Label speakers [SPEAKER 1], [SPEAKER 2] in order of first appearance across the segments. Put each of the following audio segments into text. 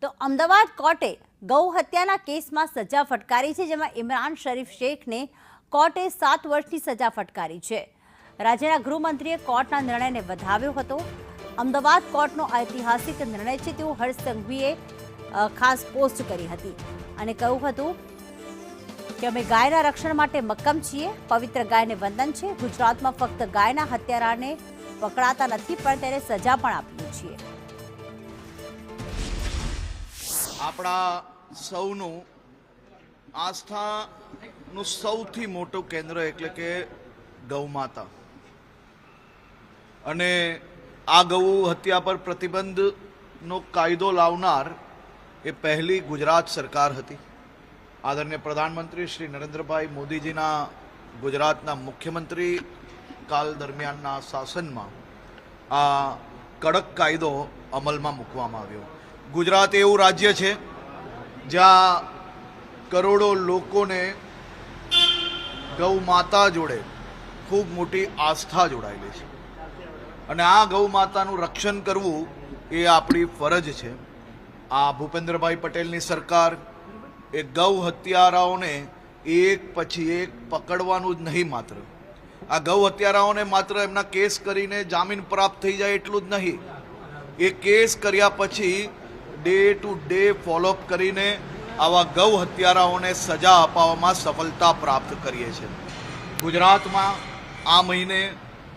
[SPEAKER 1] તો અમદાવાદ કોર્ટે ગૌ હત્યાના કેસમાં સજા ફટકારી છે, જેમાં ઇમરાન શરીફ શેખને કોર્ટે 7 વર્ષની સજા ફટકારી છે। રાજ્યના ગૃહમંત્રીએ કોર્ટના નિર્ણયને વધાવ્યો હતો। અમદાવાદ કોર્ટનો ઐતિહાસિક નિર્ણય છે તેવું હર્ષ સંઘવીએ ખાસ પોસ્ટ કરી હતી અને કહ્યું હતું કે અમે ગાયના રક્ષણ માટે મક્કમ છીએ। પવિત્ર ગાયને વંદન છે। ગુજરાતમાં ફક્ત ગાયના હત્યારાને પકડાતા નથી, પણ તેને સજા પણ આપીએ છીએ।
[SPEAKER 2] આપણા સૌનું આસ્થાનું સૌથી મોટું કેન્દ્ર એટલે કે ગૌમાતા, અને આ ગૌ હત્યા પર પ્રતિબંધનો કાયદો લાવનાર એ પહેલી ગુજરાત સરકાર હતી। આદરણીય પ્રધાનમંત્રી શ્રી નરેન્દ્રભાઈ મોદીજીના ગુજરાતના મુખ્યમંત્રી કાલ દરમિયાનના શાસનમાં આ કડક કાયદો અમલમાં મૂકવામાં આવ્યો। ગુજરાત એવું રાજ્ય છે જ્યાં કરોડો લોકોને ગૌ માતા જોડે ખૂબ મોટી આસ્થા જોડાયેલી છે, અને આ ગૌ માતાનું રક્ષણ કરવું એ આપણી ફરજ છે। આ ભૂપેન્દ્રભાઈ પટેલની સરકાર એ ગૌ હત્યારાઓને એક પછી એક પકડવાનું જ નહીં, માત્ર આ ગૌ હત્યારાઓને માત્ર એમના કેસ કરીને જામીન પ્રાપ્ત થઈ જાય એટલું જ નહીં, એ કેસ કર્યા પછી ડે ટુ ડે ફોલોઅપ કરીને આવા ગૌ હત્યારાઓને સજા અપાવવામાં સફળતા પ્રાપ્ત કરીએ છીએ। ગુજરાતમાં આ મહિને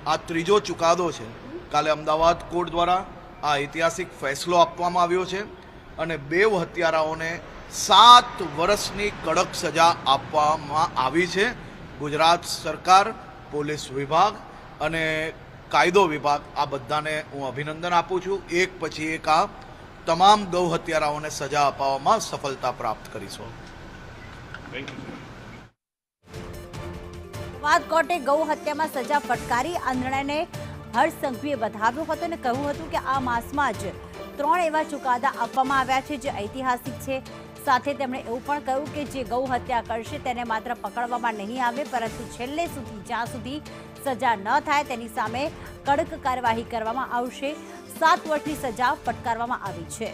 [SPEAKER 2] આ ત્રીજો ચુકાદો છે। કાલે અમદાવાદ કોર્ટ દ્વારા આ ઐતિહાસિક ફેસલો આપવામાં આવ્યો છે અને બે હત્યારાઓને 7 વર્ષની કડક સજા આપવામાં આવી છે। ગુજરાત સરકાર, પોલીસ વિભાગ અને કાયદો વિભાગ આ બધાને હું અભિનંદન આપું છું। એક પછી એક આ તમામ ગૌ હત્યારાઓને સજા અપાવવામાં સફળતા પ્રાપ્ત કરીશું।
[SPEAKER 1] અમદાવાદ કોર્ટે ગૌ હત્યામાં સજા ફટકારી આ નિર્ણયને હર્ષ સંઘવીએ વધાવ્યો હતો અને કહ્યું હતું કે આ માસમાં જ 3 એવા ચુકાદા આપવામાં આવ્યા છે જે ઐતિહાસિક છે। સાથે તેમણે એવું પણ કહ્યું કે જે ગૌ હત્યા કરશે તેને માત્ર પકડવામાં નહીં આવે, પરંતુ છેલ્લે સુધી જ્યાં સુધી સજા ન થાય તેની સામે કડક કાર્યવાહી કરવામાં આવશે। 7 વર્ષની સજા ફટકારવામાં આવી છે।